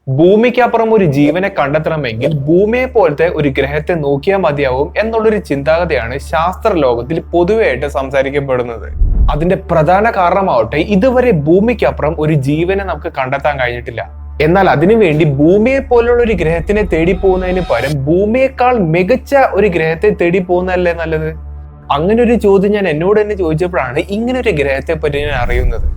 ഭൂമിക്കപ്പുറം ഒരു ജീവനെ കണ്ടെത്തണമെങ്കിൽ ഭൂമിയെ പോലത്തെ ഒരു ഗ്രഹത്തെ നോക്കിയാൽ മതിയാവും എന്നുള്ളൊരു ചിന്താഗതിയാണ് ശാസ്ത്ര ലോകത്തിൽ പൊതുവെയായിട്ട് സംസാരിക്കപ്പെടുന്നത്. അതിന്റെ പ്രധാന കാരണമാവട്ടെ, ഇതുവരെ ഭൂമിക്കപ്പുറം ഒരു ജീവനെ നമുക്ക് കണ്ടെത്താൻ കഴിഞ്ഞിട്ടില്ല. എന്നാൽ അതിനുവേണ്ടി ഭൂമിയെ പോലുള്ള ഒരു ഗ്രഹത്തിനെ തേടി പോകുന്നതിന് പകരം ഭൂമിയേക്കാൾ മികച്ച ഒരു ഗ്രഹത്തെ തേടി പോകുന്നതല്ലേ നല്ലത്? അങ്ങനെ ഒരു ചോദ്യം ഞാൻ എന്നോട് തന്നെ ചോദിച്ചപ്പോഴാണ് ഇങ്ങനെ ഒരു ഗ്രഹത്തെ പറ്റി ഞാൻ അറിയുന്നത്.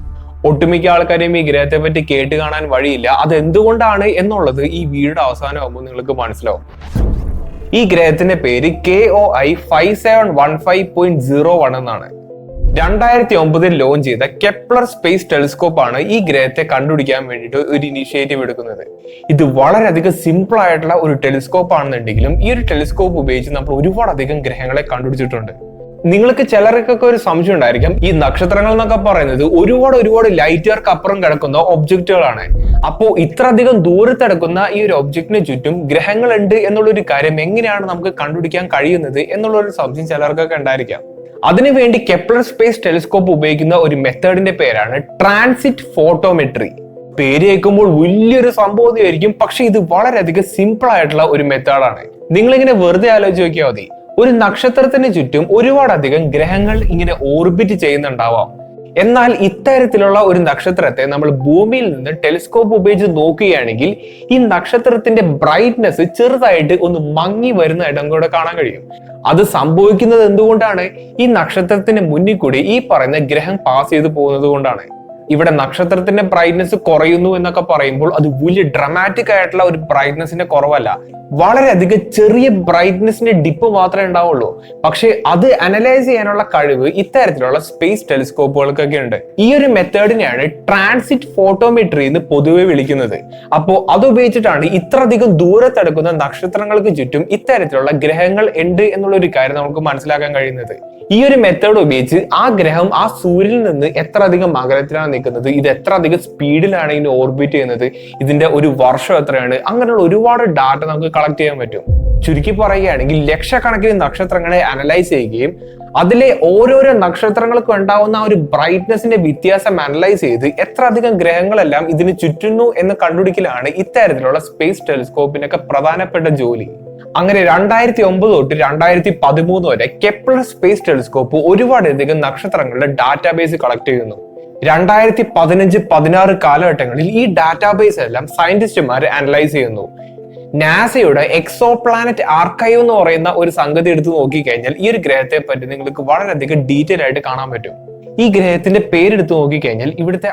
ഒട്ടുമിക്ക ആൾക്കാരെയും ഈ ഗ്രഹത്തെ പറ്റി കേട്ട് കാണാൻ വഴിയില്ല. അത് എന്തുകൊണ്ടാണ് എന്നുള്ളത് ഈ വീഡിയോ അവസാനമാകുമ്പോൾ നിങ്ങൾക്ക് മനസ്സിലാവും. ഈ ഗ്രഹത്തിന്റെ പേര് KOI 5715.01 എന്നാണ്. 2009 ലോഞ്ച് ചെയ്ത കെപ്ലർ സ്പേസ് ടെലിസ്കോപ്പ് ആണ് ഈ ഗ്രഹത്തെ കണ്ടുപിടിക്കാൻ വേണ്ടിയിട്ട് ഒരു ഇനിഷ്യേറ്റീവ് എടുക്കുന്നത്. ഇത് വളരെയധികം സിമ്പിൾ ആയിട്ടുള്ള ഒരു ടെലിസ്കോപ്പ് ആണെന്നുണ്ടെങ്കിലും ഈ ഒരു ടെലിസ്കോപ്പ് ഉപയോഗിച്ച് നമ്മൾ ഒരുപാടധികം ഗ്രഹങ്ങളെ കണ്ടുപിടിച്ചിട്ടുണ്ട്. നിങ്ങൾക്ക് ചിലർക്കൊക്കെ ഒരു സംശയം ഉണ്ടായിരിക്കാം, ഈ നക്ഷത്രങ്ങൾ എന്നൊക്കെ പറയുന്നത് ഒരുപാട് ലൈറ്റ് ഇയർക്ക് അപ്പുറം കിടക്കുന്ന ഒബ്ജക്റ്റുകളാണ്. അപ്പോൾ ഇത്രയധികം ദൂരത്തെടുക്കുന്ന ഈ ഒരു ഒബ്ജക്റ്റിന് ചുറ്റും ഗ്രഹങ്ങളുണ്ട് എന്നുള്ളൊരു കാര്യം എങ്ങനെയാണ് നമുക്ക് കണ്ടുപിടിക്കാൻ കഴിയുന്നത് എന്നുള്ളൊരു സംശയം ചിലർക്കൊക്കെ ഉണ്ടായിരിക്കാം. അതിനുവേണ്ടി കെപ്ലർ സ്പേസ് ടെലിസ്കോപ്പ് ഉപയോഗിക്കുന്ന ഒരു മെത്തേഡിന്റെ പേരാണ് ട്രാൻസിറ്റ് ഫോട്ടോമെട്രി. പേര് കേൾക്കുമ്പോൾ വലിയൊരു സംഭവമായിരിക്കും, പക്ഷെ ഇത് വളരെയധികം സിമ്പിൾ ആയിട്ടുള്ള ഒരു മെത്തേഡാണ്. നിങ്ങളിങ്ങനെ വെറുതെ ആലോചിച്ച് നോക്കിയാൽ മതി, ഒരു നക്ഷത്രത്തിന് ചുറ്റും ഒരുപാടധികം ഗ്രഹങ്ങൾ ഇങ്ങനെ ഓർബിറ്റ് ചെയ്യുന്നുണ്ടാവാം. എന്നാൽ ഇത്തരത്തിലുള്ള ഒരു നക്ഷത്രത്തെ നമ്മൾ ഭൂമിയിൽ നിന്ന് ടെലിസ്കോപ്പ് ഉപയോഗിച്ച് നോക്കുകയാണെങ്കിൽ ഈ നക്ഷത്രത്തിന്റെ ബ്രൈറ്റ്നെസ് ചെറുതായിട്ട് ഒന്ന് മങ്ങി വരുന്ന ഇടം കൂടെ കാണാൻ കഴിയും. അത് സംഭവിക്കുന്നത് എന്തുകൊണ്ടാണ്? ഈ നക്ഷത്രത്തിന്റെ മുന്നിൽ കൂടി ഈ പറയുന്ന ഗ്രഹം പാസ് ചെയ്ത് പോകുന്നത് കൊണ്ടാണ്. ഇവിടെ നക്ഷത്രത്തിന്റെ ബ്രൈറ്റ്നെസ് കുറയുന്നു എന്നൊക്കെ പറയുമ്പോൾ അത് വലിയ ഡ്രമാറ്റിക് ആയിട്ടുള്ള ഒരു ബ്രൈറ്റ്നെസിന്റെ കുറവല്ല, വളരെയധികം ചെറിയ ബ്രൈറ്റ്നെസിന്റെ ഡിപ്പ് മാത്രമേ ഉണ്ടാവുള്ളൂ. പക്ഷെ അത് അനലൈസ് ചെയ്യാനുള്ള കഴിവ് ഇത്തരത്തിലുള്ള സ്പേസ് ടെലിസ്കോപ്പുകൾക്കൊക്കെ ഉണ്ട്. ഈ ഒരു മെത്തേഡിനെയാണ് ട്രാൻസിറ്റ് ഫോട്ടോമെട്രി എന്ന് പൊതുവെ വിളിക്കുന്നത്. അപ്പോൾ അത് ഉപയോഗിച്ചിട്ടാണ് ഇത്രയധികം ദൂരത്തെടുക്കുന്ന നക്ഷത്രങ്ങൾക്ക് ചുറ്റും ഇത്തരത്തിലുള്ള ഗ്രഹങ്ങൾ ഉണ്ട് എന്നുള്ള ഒരു കാര്യം നമുക്ക് മനസ്സിലാക്കാൻ കഴിയുന്നത്. ഈ ഒരു മെത്തേഡ് ഉപയോഗിച്ച് ആ ഗ്രഹം ആ സൂര്യനിൽ നിന്ന് എത്ര അധികം അകലത്തിലാണ് നിൽക്കുന്നത്, ഇത് എത്ര അധികം സ്പീഡിലാണ് ഇതിനെ ഓർബിറ്റ് ചെയ്യുന്നത്, ഇതിന്റെ ഒരു വർഷം എത്രയാണ്, അങ്ങനെയുള്ള ഒരുപാട് ഡാറ്റ നമുക്ക് കളക്ട് ചെയ്യാൻ പറ്റും. ചുരുക്കി പറയുകയാണെങ്കിൽ ലക്ഷക്കണക്കിന് നക്ഷത്രങ്ങളെ അനലൈസ് ചെയ്യുകയും അതിലെ ഓരോരോ നക്ഷത്രങ്ങൾക്കും ഉണ്ടാവുന്ന ഒരു ബ്രൈറ്റ്നെസിന്റെ വ്യത്യാസം അനലൈസ് ചെയ്ത് എത്ര അധികം ഗ്രഹങ്ങളെല്ലാം ഇതിന് ചുറ്റുന്നു എന്ന് കണ്ടുപിടിക്കലാണ് ഇത്തരത്തിലുള്ള സ്പേസ് ടെലിസ്കോപ്പിനൊക്കെ പ്രധാനപ്പെട്ട ജോലി. അങ്ങനെ 2009 തൊട്ട് 2013 വരെ കെപ്ലർ സ്പേസ് ടെലിസ്കോപ്പ് ഒരുപാടധികം നക്ഷത്രങ്ങളുടെ ഡാറ്റാബേസ് കളക്ട് ചെയ്യുന്നു. 2015-16 കാലഘട്ടങ്ങളിൽ ഈ ഡാറ്റാബേസ് എല്ലാം സയന്റിസ്റ്റുമാർ അനലൈസ് ചെയ്യുന്നു. നാസയുടെ എക്സോ പ്ലാനറ്റ് ആർക്കൈവ് എന്ന് പറയുന്ന ഒരു സംഗതി എടുത്ത് നോക്കിക്കഴിഞ്ഞാൽ ഈ ഒരു ഗ്രഹത്തെ പറ്റി നിങ്ങൾക്ക് വളരെയധികം ഡീറ്റെയിൽ ആയിട്ട് കാണാൻ പറ്റും. ഈ ഗ്രഹത്തിന്റെ പേരെടുത്ത് നോക്കിക്കഴിഞ്ഞാൽ ഇവിടുത്തെ